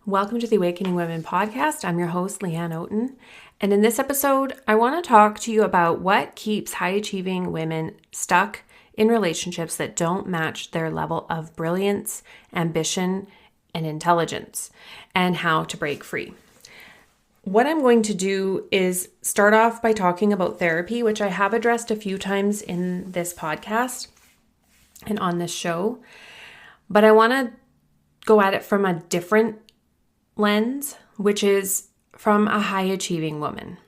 Welcome to the Awakening Women podcast. I'm your host, Leanne Oaten. And in this episode, I want to talk to you about what keeps high-achieving women stuck in relationships that don't match their level of brilliance, ambition, and intelligence, and how to break free. What I'm going to do is start off by talking about therapy, which I have addressed a few times in this podcast and on this show. But I want to go at it from a different lens, which is from a high-achieving woman.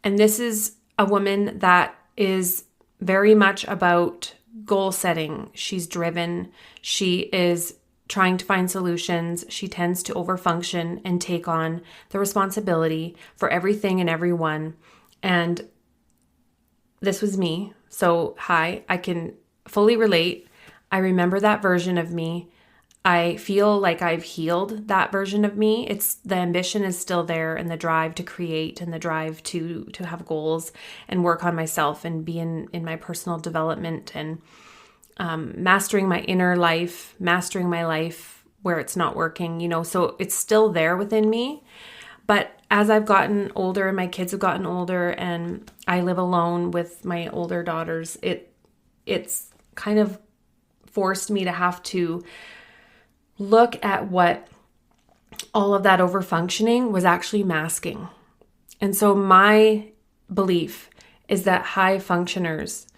And this is a woman that is very much about goal setting. She's driven. She is trying to find solutions. She tends to overfunction and take on the responsibility for everything and everyone. And this was me. So, hi, I can fully relate. I remember that version of me. I feel like I've healed that version of me. The ambition is still there, and the drive to create and the drive to have goals and work on myself and be in my personal development and mastering my inner life, mastering my life where it's not working, so it's still there within me. But as I've gotten older and my kids have gotten older and I live alone with my older daughters, it's kind of forced me to have to look at what all of that overfunctioning was actually masking. And so my belief is that high functioners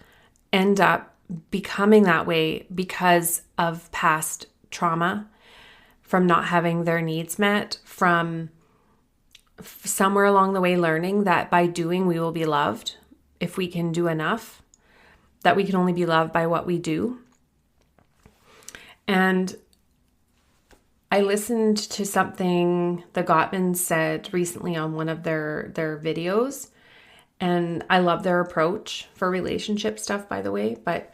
end up becoming that way because of past trauma, from not having their needs met, from somewhere along the way learning that by doing we will be loved if we can do enough, that we can only be loved by what we do. And I listened to something the Gottmans said recently on one of their videos, and I love their approach for relationship stuff, by the way. But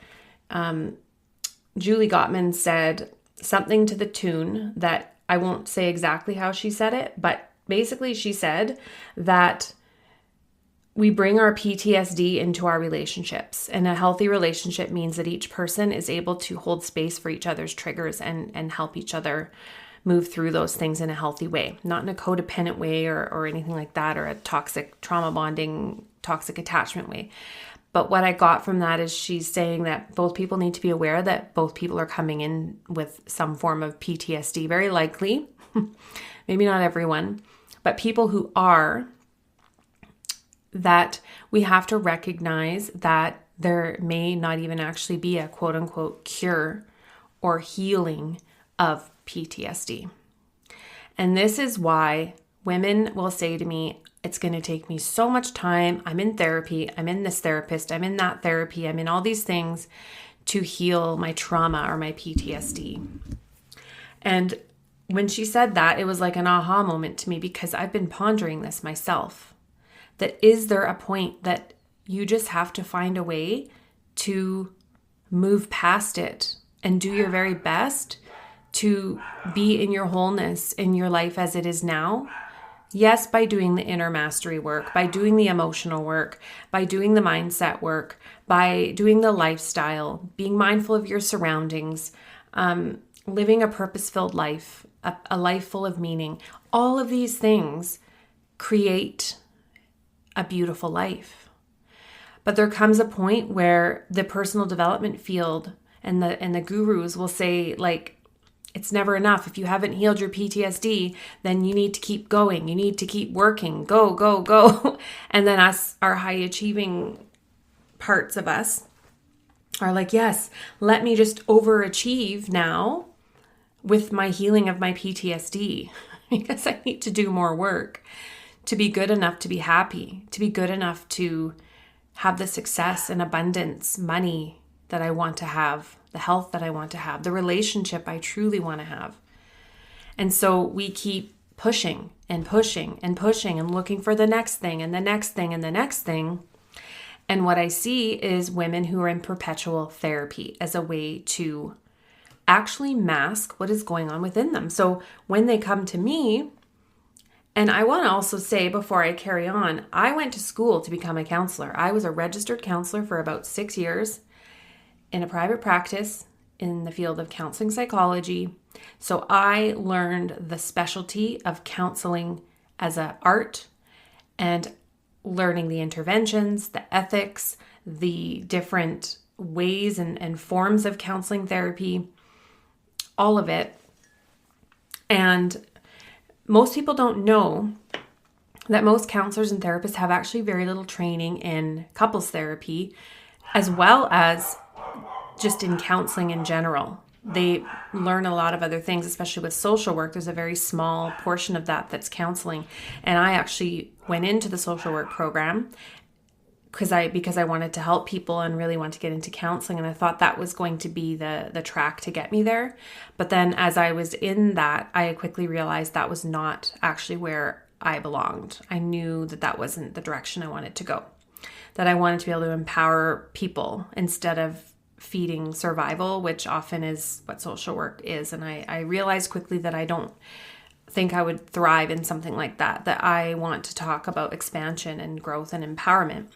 Julie Gottman said something to the tune that I won't say exactly how she said it, but basically she said that we bring our PTSD into our relationships, and a healthy relationship means that each person is able to hold space for each other's triggers and help each other move through those things in a healthy way, not in a codependent way or anything like that, or a toxic trauma bonding, toxic attachment way. But what I got from that is she's saying that both people need to be aware that both people are coming in with some form of PTSD, very likely, maybe not everyone, but people who are, that we have to recognize that there may not even actually be a quote unquote cure or healing of PTSD. And this is why women will say to me, it's going to take me so much time. I'm in therapy. I'm in this therapist. I'm in that therapy. I'm in all these things to heal my trauma or my PTSD. And when she said that, it was like an aha moment to me, because I've been pondering this myself. That is there a point that you just have to find a way to move past it and do your very best to be in your wholeness in your life as it is now? Yes, by doing the inner mastery work, by doing the emotional work, by doing the mindset work, by doing the lifestyle, being mindful of your surroundings, living a purpose-filled life, a life full of meaning. All of these things create a beautiful life. But there comes a point where the personal development field and the gurus will say, like, it's never enough. If you haven't healed your PTSD, then you need to keep going. You need to keep working. Go, go, go. And then our high achieving parts of us are like, yes, let me just overachieve now with my healing of my PTSD, because I need to do more work to be good enough to be happy, to be good enough to have the success and abundance, money that I want to have, the health that I want to have, the relationship I truly want to have. And so we keep pushing and pushing and pushing and looking for the next thing and the next thing and the next thing. And what I see is women who are in perpetual therapy as a way to actually mask what is going on within them. So when they come to me, and I want to also say before I carry on, I went to school to become a counselor. I was a registered counselor for about 6 years in a private practice in the field of counseling psychology. So I learned the specialty of counseling as an art and learning the interventions, the ethics, the different ways and forms of counseling therapy, all of it. And most people don't know that most counselors and therapists have actually very little training in couples therapy, as well as just in counseling in general. They learn a lot of other things, especially with social work. There's a very small portion of that that's counseling. And I actually went into the social work program because I wanted to help people and really want to get into counseling. And I thought that was going to be the track to get me there. But then as I was in that, I quickly realized that was not actually where I belonged. I knew that that wasn't the direction I wanted to go, that I wanted to be able to empower people instead of feeding survival, which often is what social work is. And I realized quickly that I don't think I would thrive in something like that I want to talk about expansion and growth and empowerment.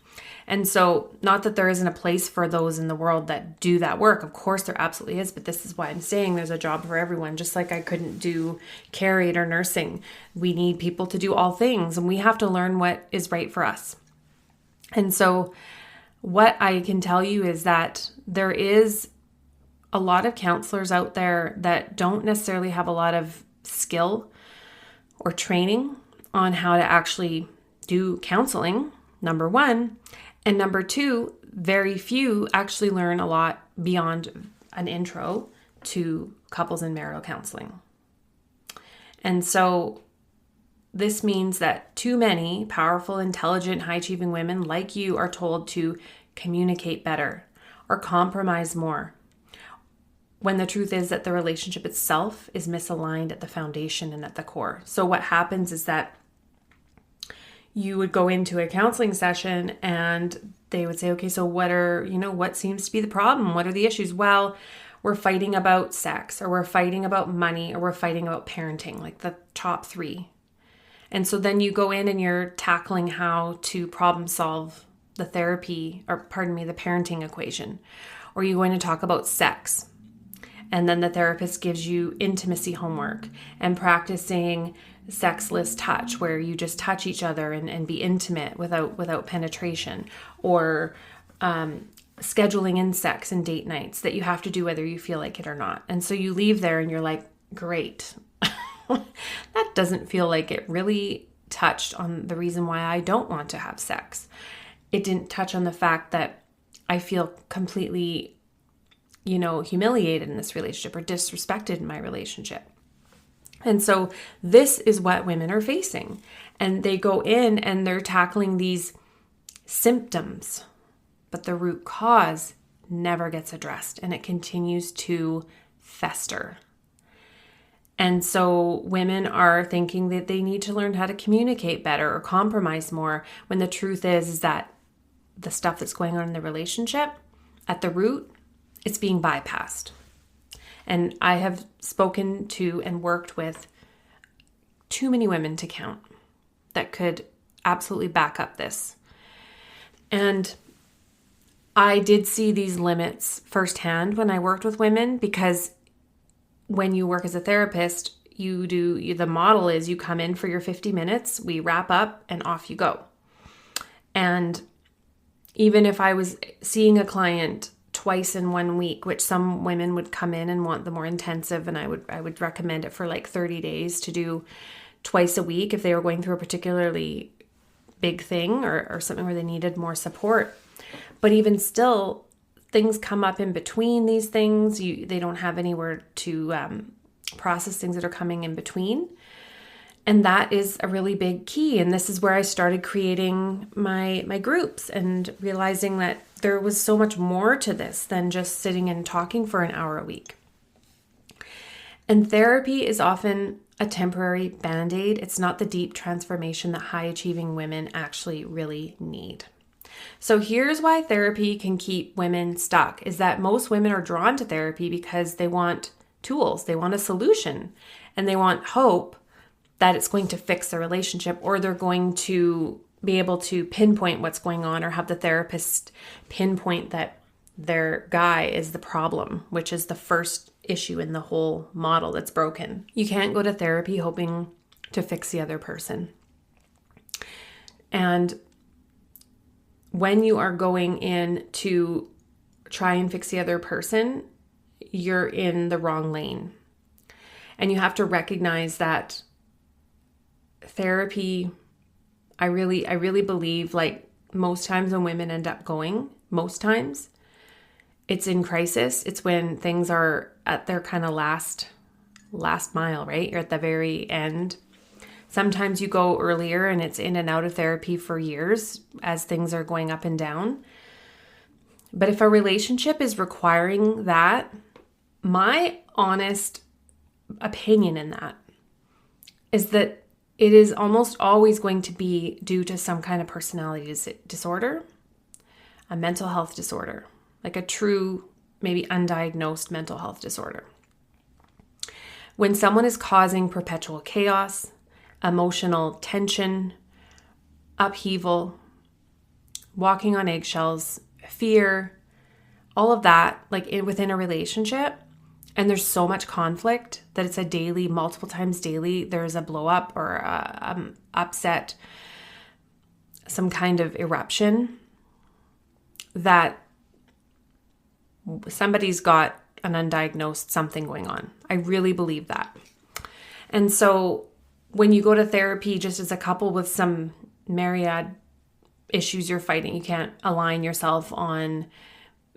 And so, not that there isn't a place for those in the world that do that work. Of course, there absolutely is. But this is why I'm saying there's a job for everyone. Just like I couldn't do care aid or nursing. We need people to do all things, and we have to learn what is right for us. And so, what I can tell you is that there is a lot of counselors out there that don't necessarily have a lot of skill or training on how to actually do counseling, number one. And number two, very few actually learn a lot beyond an intro to couples and marital counseling. And so this means that too many powerful, intelligent, high-achieving women like you are told to communicate better or compromise more, when the truth is that the relationship itself is misaligned at the foundation and at the core. So what happens is that you would go into a counseling session and they would say, okay, so what seems to be the problem? What are the issues? Well, we're fighting about sex, or we're fighting about money, or we're fighting about parenting, like the top three. And so then you go in and you're tackling how to problem solve the parenting equation. Or you go in and talk about sex. And then the therapist gives you intimacy homework and practicing sexless touch, where you just touch each other and be intimate without penetration, or scheduling in sex and date nights that you have to do whether you feel like it or not. And so you leave there and you're like, great. That doesn't feel like it really touched on the reason why I don't want to have sex. It didn't touch on the fact that I feel completely humiliated in this relationship or disrespected in my relationship. And so this is what women are facing. And they go in and they're tackling these symptoms, but the root cause never gets addressed and it continues to fester. And so women are thinking that they need to learn how to communicate better or compromise more, when the truth is that the stuff that's going on in the relationship at the root, it's being bypassed. And I have spoken to and worked with too many women to count that could absolutely back up this. And I did see these limits firsthand when I worked with women, because when you work as a therapist, the model is you come in for your 50 minutes, we wrap up, and off you go. And even if I was seeing a client twice in 1 week, which some women would come in and want the more intensive, and I would recommend it for like 30 days to do twice a week if they were going through a particularly big thing or something where they needed more support. But even still, things come up in between these things. They don't have anywhere to process things that are coming in between. And that is a really big key. And this is where I started creating my groups and realizing that there was so much more to this than just sitting and talking for an hour a week. And therapy is often a temporary band-aid. It's not the deep transformation that high-achieving women actually really need. So here's why therapy can keep women stuck, is that most women are drawn to therapy because they want tools, they want a solution, and they want hope that it's going to fix their relationship, or they're going to be able to pinpoint what's going on, or have the therapist pinpoint that their guy is the problem, which is the first issue in the whole model that's broken. You can't go to therapy hoping to fix the other person. And when you are going in to try and fix the other person, you're in the wrong lane. And you have to recognize that therapy, I really believe, like, most times when women end up going, most times, it's in crisis. It's when things are at their kind of last mile, right? You're at the very end. Sometimes you go earlier and it's in and out of therapy for years as things are going up and down. But if a relationship is requiring that, my honest opinion in that is that it is almost always going to be due to some kind of personality disorder, a mental health disorder, like a true, maybe undiagnosed mental health disorder. When someone is causing perpetual chaos, emotional tension, upheaval, walking on eggshells, fear, all of that, like within a relationship, and there's so much conflict that it's a daily, multiple times daily, there's a blow up or a upset, some kind of eruption, that somebody's got an undiagnosed something going on. I really believe that. And so when you go to therapy just as a couple with some myriad issues you're fighting, you can't align yourself on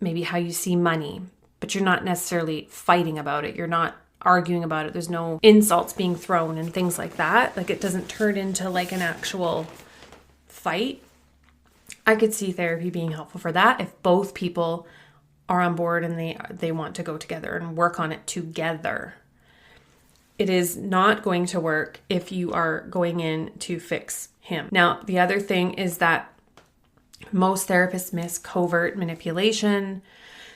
maybe how you see money, but you're not necessarily fighting about it. You're not arguing about it. There's no insults being thrown and things like that. Like, it doesn't turn into like an actual fight. I could see therapy being helpful for that if both people are on board and they want to go together and work on it together. It is not going to work if you are going in to fix him. Now, the other thing is that most therapists miss covert manipulation,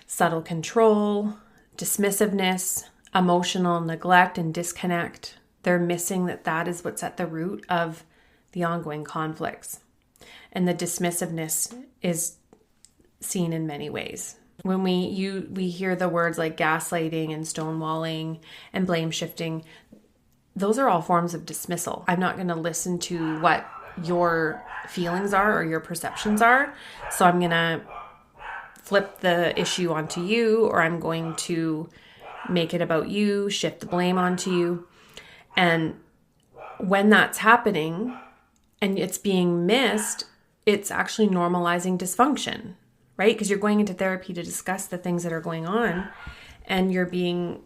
subtle control, dismissiveness, emotional neglect and disconnect. They're missing that is what's at the root of the ongoing conflicts. And the dismissiveness is seen in many ways. When we hear the words like gaslighting and stonewalling and blame shifting, those are all forms of dismissal. I'm not going to listen to what your feelings are or your perceptions are. So I'm going to flip the issue onto you, or I'm going to make it about you, shift the blame onto you. And when that's happening and it's being missed, it's actually normalizing dysfunction, right? Because you're going into therapy to discuss the things that are going on, and you're being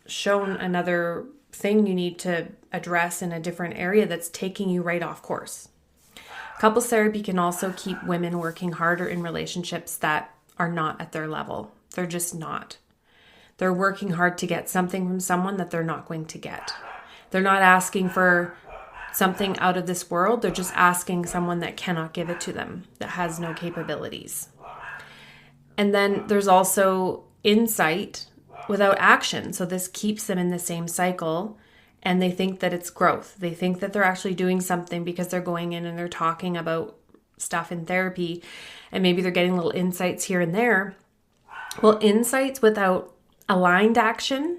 shown another thing you need to address in a different area that's taking you right off course. Couples therapy can also keep women working harder in relationships that are not at their level. They're just not. They're working hard to get something from someone that they're not going to get. They're not asking for something out of this world. They're just asking someone that cannot give it to them, that has no capabilities. And then there's also insight without action. So this keeps them in the same cycle, and they think that it's growth. They think that they're actually doing something because they're going in and they're talking about stuff in therapy, and maybe they're getting little insights here and there. Well, insights without aligned action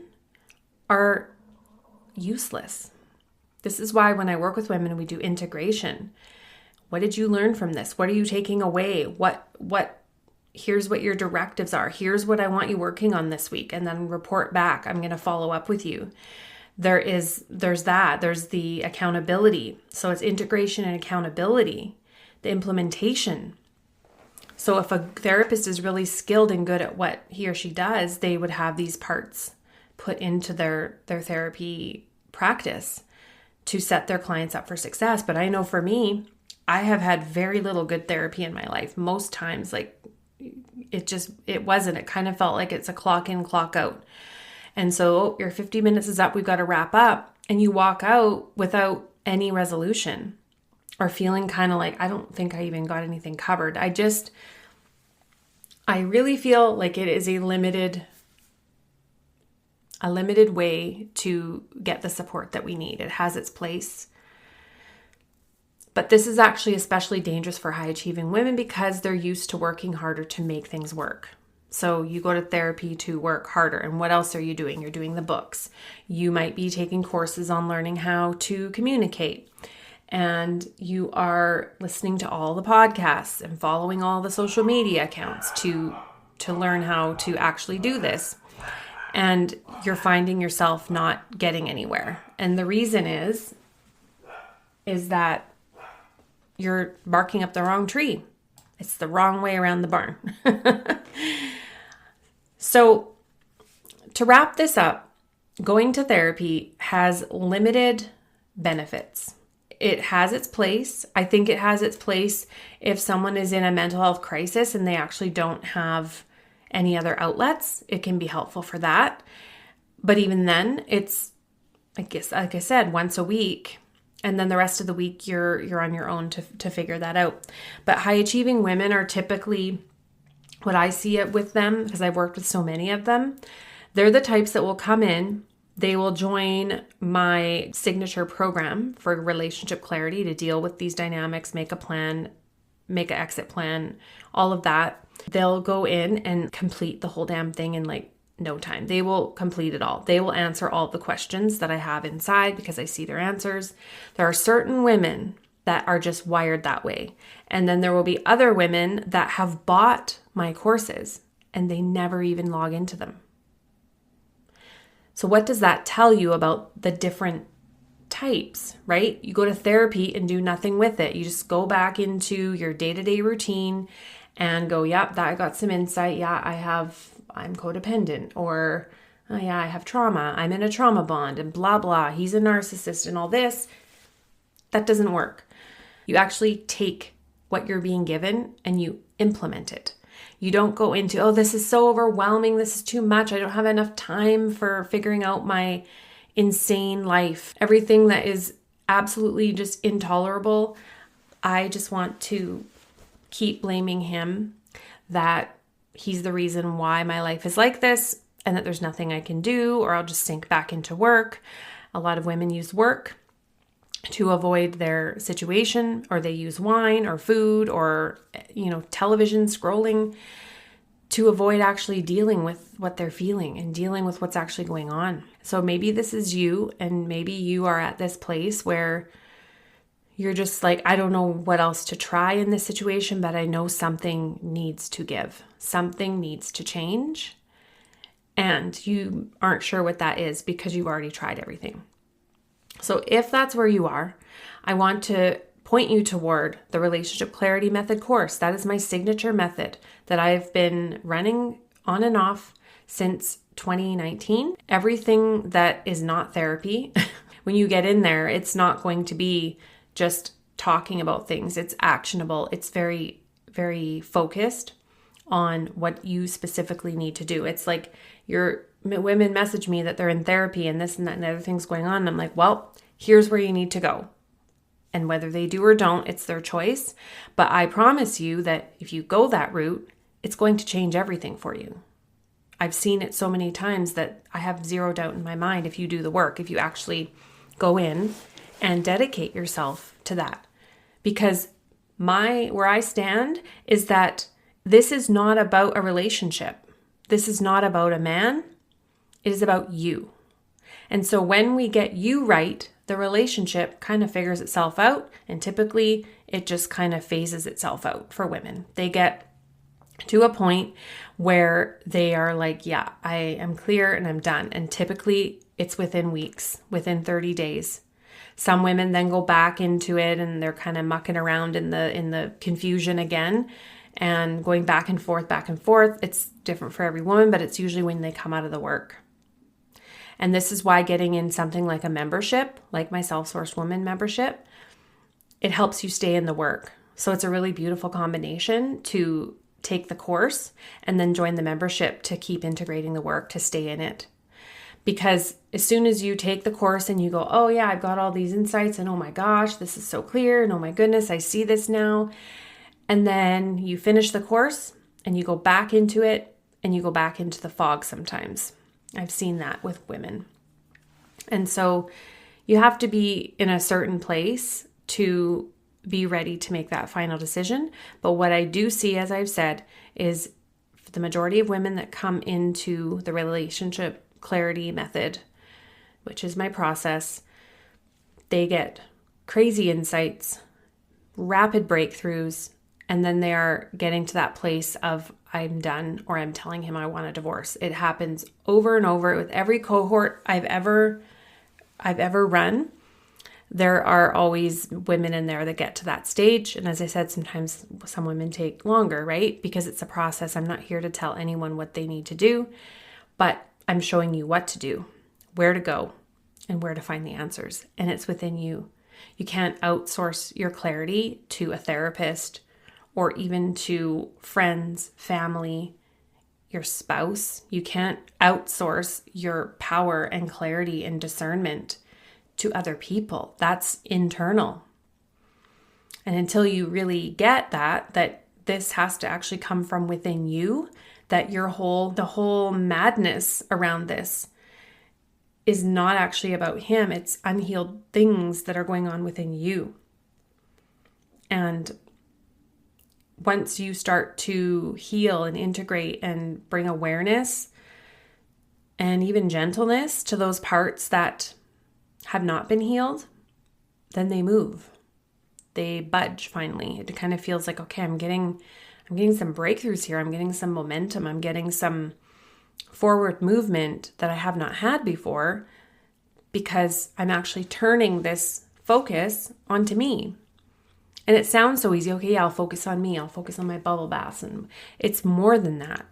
are useless. This is why when I work with women, we do integration. What did you learn from this? What are you taking away? Here's what your directives are. Here's what I want you working on this week, and then report back. I'm going to follow up with you. There's the accountability. So it's integration and accountability, the implementation. So if a therapist is really skilled and good at what he or she does, they would have these parts put into their therapy practice to set their clients up for success. But I know for me, I have had very little good therapy in my life. Most times, like, it wasn't. It kind of felt like it's a clock in, clock out. And so your 50 minutes is up. We've got to wrap up. And you walk out without any resolution, or feeling kind of like, I don't think I even got anything covered. I really feel like it is a limited way to get the support that we need. It has its place. But this is actually especially dangerous for high achieving women because they're used to working harder to make things work. So you go to therapy to work harder. And what else are you doing? You're doing the books. You might be taking courses on learning how to communicate. And you are listening to all the podcasts and following all the social media accounts to learn how to actually do this. And you're finding yourself not getting anywhere. And the reason is that you're barking up the wrong tree. It's the wrong way around the barn. So to wrap this up, going to therapy has limited benefits. It has its place. I think it has its place if someone is in a mental health crisis and they actually don't have any other outlets. It can be helpful for that. But even then, it's, I guess, like I said, once a week. And then the rest of the week, you're on your own to figure that out. But high achieving women are typically, what I see it with them, because I've worked with so many of them, they're the types that will come in. They will join my signature program for relationship clarity to deal with these dynamics, make a plan, make an exit plan, all of that. They'll go in and complete the whole damn thing in like no time. They will complete it all. They will answer all the questions that I have inside because I see their answers. There are certain women that are just wired that way. And then there will be other women that have bought my courses and they never even log into them. So what does that tell you about the different types, right? You go to therapy and do nothing with it. You just go back into your day-to-day routine and go, yep, that I got some insight. Yeah, I'm codependent, or oh yeah, I have trauma. I'm in a trauma bond and blah, blah. He's a narcissist and all this. That doesn't work. You actually take what you're being given and you implement it. You don't go into, oh, this is so overwhelming. This is too much. I don't have enough time for figuring out my insane life. Everything that is absolutely just intolerable. I just want to keep blaming him that he's the reason why my life is like this and that there's nothing I can do, or I'll just sink back into work. A lot of women use work to avoid their situation, or they use wine or food or, television scrolling to avoid actually dealing with what they're feeling and dealing with what's actually going on. So maybe this is you, and maybe you are at this place where you're just like, I don't know what else to try in this situation, but I know something needs to give. Something needs to change. And you aren't sure what that is because you've already tried everything. So if that's where you are, I want to point you toward the Relationship Clarity Method course. That is my signature method that I've been running on and off since 2019. Everything that is not therapy, when you get in there, it's not going to be just talking about things. It's actionable. It's very, very focused on what you specifically need to do. It's like women message me that they're in therapy and this and that and other things going on. And I'm like, well, here's where you need to go. And whether they do or don't, it's their choice. But I promise you that if you go that route, it's going to change everything for you. I've seen it so many times that I have zero doubt in my mind if you do the work, if you actually go in and dedicate yourself to that. Because where I stand is that this is not about a relationship. This is not about a man. It is about you. And so when we get you right, the relationship kind of figures itself out. And typically it just kind of phases itself out for women. They get to a point where they are like, yeah, I am clear and I'm done. And typically it's within weeks, within 30 days. Some women then go back into it and they're kind of mucking around in the confusion again and going back and forth. It's different for every woman, but it's usually when they come out of the work. And this is why getting in something like a membership, like my Self-Sourced Woman membership, it helps you stay in the work. So it's a really beautiful combination to take the course and then join the membership to keep integrating the work, to stay in it. Because as soon as you take the course and you go, oh yeah, I've got all these insights and oh my gosh, this is so clear. And oh my goodness, I see this now. And then you finish the course and you go back into it and you go back into the fog sometimes. I've seen that with women. And so you have to be in a certain place to be ready to make that final decision. But what I do see, as I've said, is the majority of women that come into the relationship clarity method, which is my process, they get crazy insights, rapid breakthroughs, and then they are getting to that place of I'm done, or I'm telling him I want a divorce. It happens over and over with every cohort I've ever run. There are always women in there that get to that stage. And as I said, sometimes some women take longer, right? Because it's a process. I'm not here to tell anyone what they need to do, but I'm showing you what to do, where to go, and where to find the answers. And it's within you. You can't outsource your clarity to a therapist or even to friends, family, your spouse. You can't outsource your power and clarity and discernment to other people. That's internal. And until you really get that this has to actually come from within you, that the whole madness around this is not actually about him. It's unhealed things that are going on within you. And once you start to heal and integrate and bring awareness and even gentleness to those parts that have not been healed, then they move. They budge finally. It kind of feels like, okay, I'm getting some breakthroughs here. I'm getting some momentum. I'm getting some forward movement that I have not had before because I'm actually turning this focus onto me. And it sounds so easy. Okay, yeah, I'll focus on me. I'll focus on my bubble baths. And it's more than that.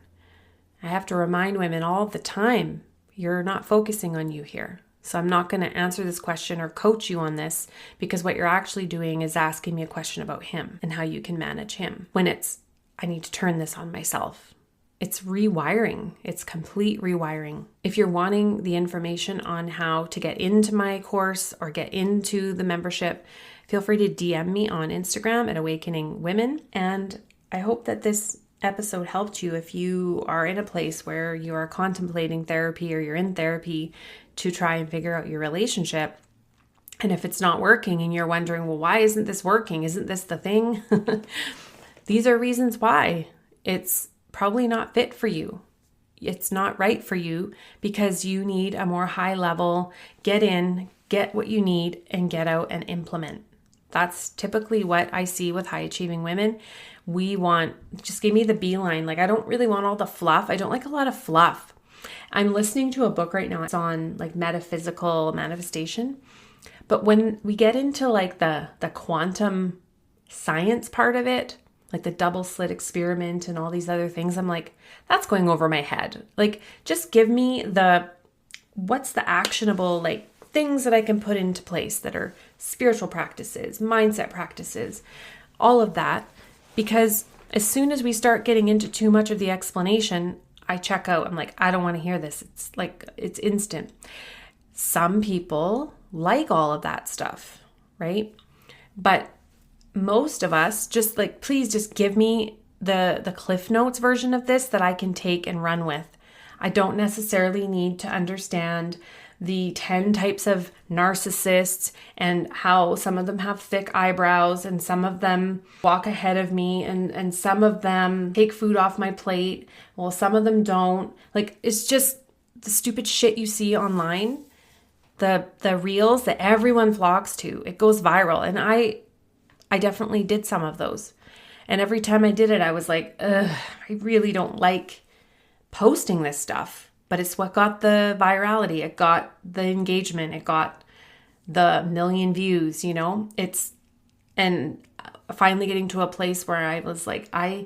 I have to remind women all the time, you're not focusing on you here. So I'm not going to answer this question or coach you on this, because what you're actually doing is asking me a question about him and how you can manage him. When I need to turn this on myself. It's rewiring. It's complete rewiring. If you're wanting the information on how to get into my course or get into the membership, feel free to DM me on Instagram at Awakening Women. And I hope that this episode helped you if you are in a place where you are contemplating therapy or you're in therapy to try and figure out your relationship. And if it's not working and you're wondering, well, why isn't this working? Isn't this the thing? These are reasons why it's probably not fit for you. It's not right for you because you need a more high level, get in, get what you need, and get out and implement. That's typically what I see with high achieving women. We want, just give me the beeline. Like, I don't really want all the fluff. I don't like a lot of fluff. I'm listening to a book right now. It's on like metaphysical manifestation. But when we get into like the quantum science part of it, like the double slit experiment and all these other things, I'm like, that's going over my head. Like, just give me what's the actionable like things that I can put into place that are spiritual practices, mindset practices, all of that. Because as soon as we start getting into too much of the explanation, I check out. I'm like, I don't want to hear this. It's like, it's instant. Some people like all of that stuff, right? But most of us just like, please just give me the Cliff Notes version of this that I can take and run with. I don't necessarily need to understand the 10 types of narcissists and how some of them have thick eyebrows and some of them walk ahead of me and some of them take food off my plate. Well, some of them don't. Like, it's just the stupid shit you see online, the reels that everyone flocks to. It goes viral. And I definitely did some of those. And every time I did it, I was like, ugh, I really don't like posting this stuff. But it's what got the virality. It got the engagement. It got the million views, you know? And finally getting to a place where I was like, I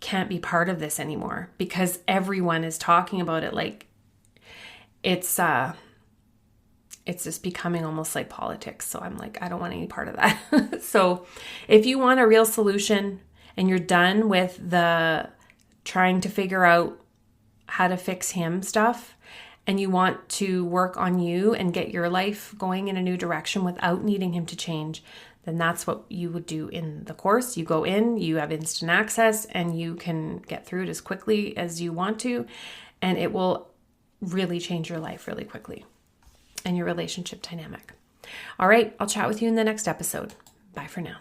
can't be part of this anymore because everyone is talking about it. Like, it's just becoming almost like politics. So I'm like, I don't want any part of that. So if you want a real solution and you're done with the trying to figure out how to fix him stuff, and you want to work on you and get your life going in a new direction without needing him to change, then that's what you would do in the course. You go in, you have instant access, and you can get through it as quickly as you want to, and it will really change your life really quickly and your relationship dynamic. All right, I'll chat with you in the next episode. Bye for now.